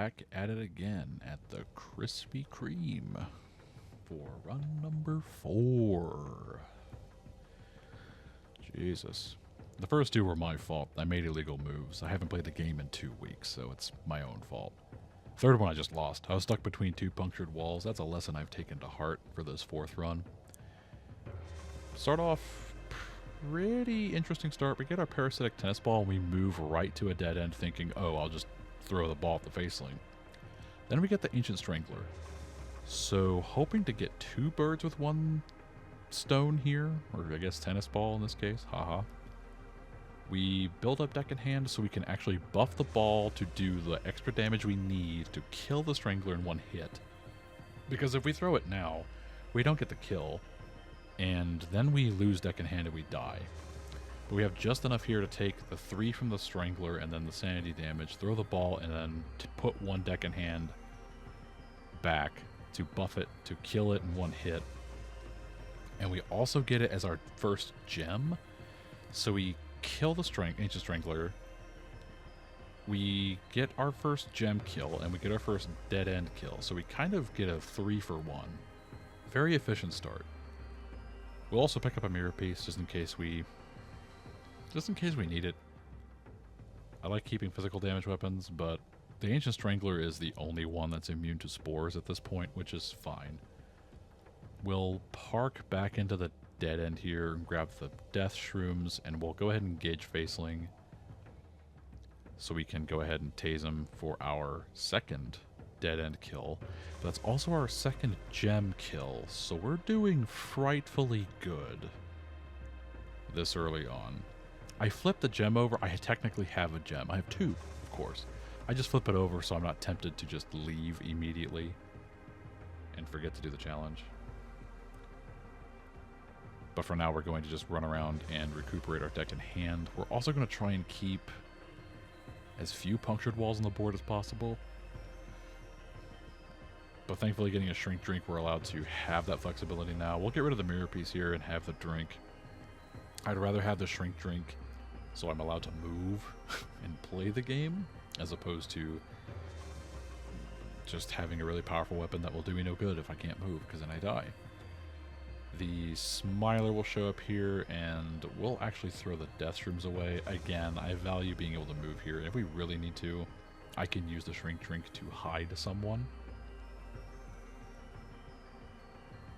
back at it again at the Krispy Kreme for run number 4. Jesus. The first 2 were my fault. I made illegal moves. I haven't played the game in 2 weeks, so it's my own fault. Third one I just lost. I was stuck between 2 punctured walls. That's a lesson I've taken to heart for this 4th run. Start off pretty interesting start. We get our parasitic tennis ball. We move right to a dead end thinking, oh, I'll just throw the ball at the faceling. Then we get the Ancient Strangler. So hoping to get 2 birds with 1 stone here, or I guess tennis ball in this case. Haha. We build up deck in hand so we can actually buff the ball to do the extra damage we need to kill the Strangler in 1 hit. Because if we throw it now, we don't get the kill, and then we lose deck in hand and we die. But we have just enough here to take the 3 from the Strangler and then the sanity damage, throw the ball, and then to put 1 deck in hand back to buff it, to kill it in 1 hit. And we also get it as our first gem. So we kill the Ancient Strangler, we get our first gem kill, and we get our first dead end kill. So we kind of get a 3 for 1. Very efficient start. We'll also pick up a mirror piece just in case we need it. I like keeping physical damage weapons, but the Ancient Strangler is the only one that's immune to spores at this point, which is fine. We'll park back into the dead end here and grab the death shrooms, and we'll go ahead and engage Faceling so we can go ahead and tase him for our second dead end kill. That's also our second gem kill, so we're doing frightfully good this early on. I flip the gem over. I technically have a gem. I have 2, of course. I just flip it over so I'm not tempted to just leave immediately and forget to do the challenge. But for now, we're going to just run around and recuperate our deck in hand. We're also going to try and keep as few punctured walls on the board as possible. But thankfully, getting a Shrink Drink, we're allowed to have that flexibility now. We'll get rid of the mirror piece here and have the drink. I'd rather have the Shrink Drink so I'm allowed to move and play the game, as opposed to just having a really powerful weapon that will do me no good if I can't move, because then I die. The Smiler will show up here, and we'll actually throw the Death Shrooms away. Again, I value being able to move here, and if we really need to, I can use the Shrink Drink to hide someone.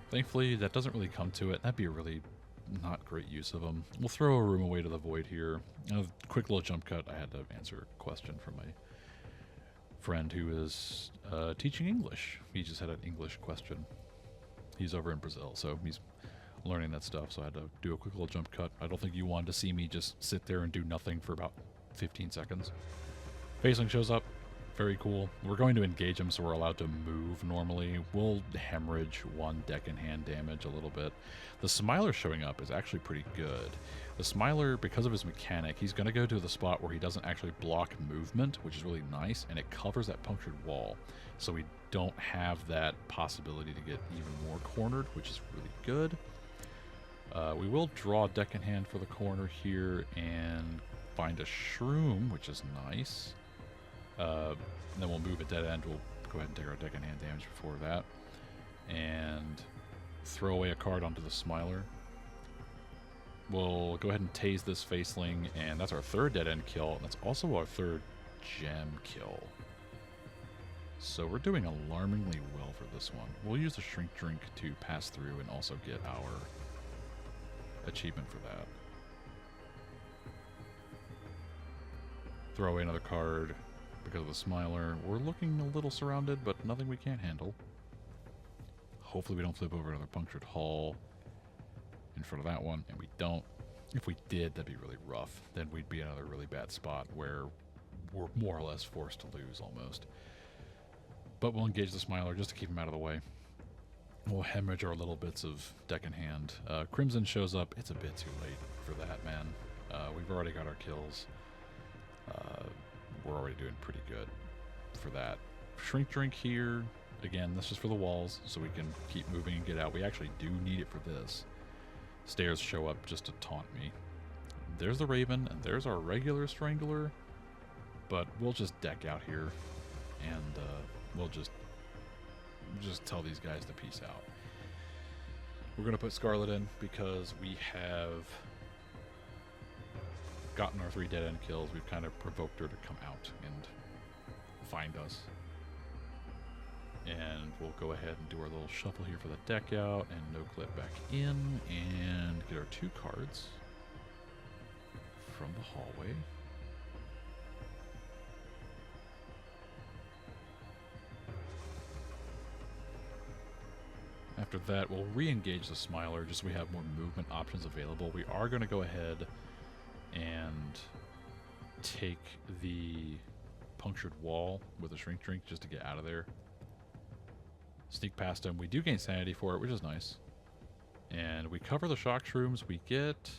Thankfully, that doesn't really come to it. That'd be a really not great use of them. We'll throw a Room Away to the Void here. A quick little jump cut. I had to answer a question from my friend who is teaching English. He just had an English question. He's over in Brazil, so he's learning that stuff, so I had to do a quick little jump cut. I don't think you wanted to see me just sit there and do nothing for about 15 seconds. Faceling shows up. Very cool. We're going to engage him, so we're allowed to move normally. We'll hemorrhage 1 deck in hand damage a little bit. The Smiler showing up is actually pretty good. The Smiler, because of his mechanic, he's going to go to the spot where he doesn't actually block movement, which is really nice, and it covers that punctured wall. So we don't have that possibility to get even more cornered, which is really good. We will draw deck in hand for the corner here and find a Shroom, which is nice. And then we'll move a dead end. We'll go ahead and take our deck in hand damage before that. And throw away a card onto the Smiler. We'll go ahead and tase this Faceling, and that's our 3rd dead end kill. And that's also our 3rd gem kill. So we're doing alarmingly well for this one. We'll use the Shrink Drink to pass through and also get our achievement for that. Throw away another card because of the Smiler. We're looking a little surrounded, but nothing we can't handle. Hopefully we don't flip over another punctured hull in front of that one, and we don't. If we did, that'd be really rough. Then we'd be in another really bad spot where we're more or less forced to lose almost. But we'll engage the Smiler just to keep him out of the way. We'll hemorrhage our little bits of deck in hand. Crimson shows up. It's a bit too late for that, man. We've already got our kills. We're already doing pretty good for that. Shrink Drink here. Again, this is for the walls, so we can keep moving and get out. We actually do need it for this. Stairs show up just to taunt me. There's the Raven, and there's our regular Strangler. But we'll just deck out here. and we'll just tell these guys to peace out. We're going to put Scarlet in because we have gotten our 3 dead end kills. We've kind of provoked her to come out and find us. And we'll go ahead and do our little shuffle here for the deck out and no clip back in and get our 2 cards from the hallway. After that, we'll re-engage the Smiler just so we have more movement options available. We are going to go ahead and take the punctured wall with a shrink drink just to get out of there. Sneak past him. We do gain sanity for it, which is nice. And we cover the shock shrooms. We get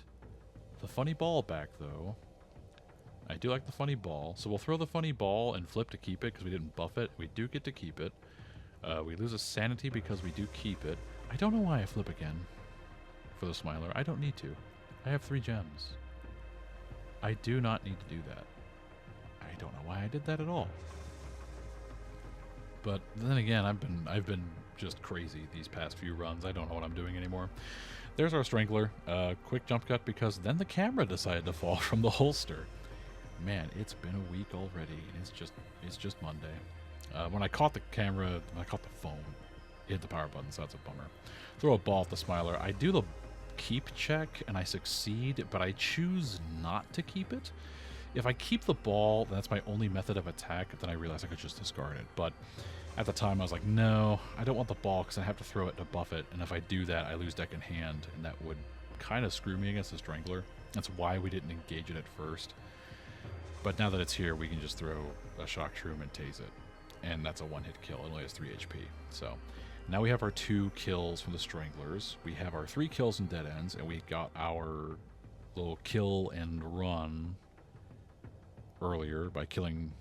the funny ball back, though. I do like the funny ball. So we'll throw the funny ball and flip to keep it because we didn't buff it. We do get to keep it. We lose a sanity because we do keep it. I don't know why I flip again for the Smiler. I don't need to. I have 3 gems. I do not need to do that. I don't know why I did that at all. But then again, I've been just crazy these past few runs. I don't know what I'm doing anymore. There's our Strangler. Quick jump cut because then the camera decided to fall from the holster. Man, it's been a week already, and it's just Monday. When I caught the camera, when I caught the phone, it hit the power button, so that's a bummer. Throw a ball at the Smiler. I do the keep check, and I succeed, but I choose not to keep it. If I keep the ball, that's my only method of attack, then I realize I could just discard it. But at the time, I was like, no, I don't want the ball because I have to throw it to buff it, and if I do that, I lose deck in hand, and that would kind of screw me against the Strangler. That's why we didn't engage it at first. But now that it's here, we can just throw a shock shroom and tase it. And that's a 1-hit kill. It only has 3 HP. So now we have our 2 kills from the Stranglers. We have our 3 kills and dead ends, and we got our little kill and run earlier by killing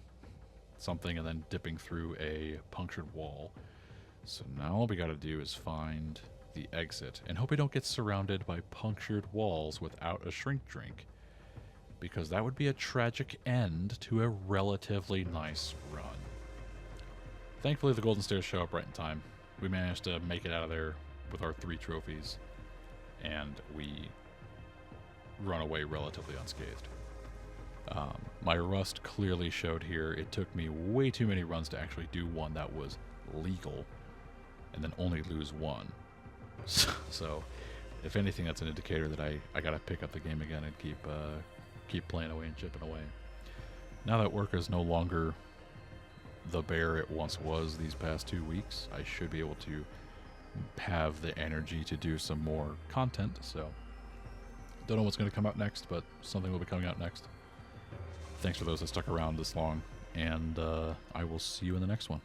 something and then dipping through a punctured wall. So now all we got to do is find the exit and hope we don't get surrounded by punctured walls without a shrink drink, because that would be a tragic end to a relatively nice run. Thankfully, the golden stairs show up right in time. We managed to make it out of there with our 3 trophies, and we run away relatively unscathed. My rust clearly showed here. It took me way too many runs to actually do one that was legal, and then only lose 1. So, if anything, that's an indicator that I gotta pick up the game again and keep playing away and chipping away. Now that work is no longer the bear it once was these past 2 weeks, I should be able to have the energy to do some more content. So don't know what's going to come out next, but something will be coming out next. Thanks for those that stuck around this long, and I will see you in the next one.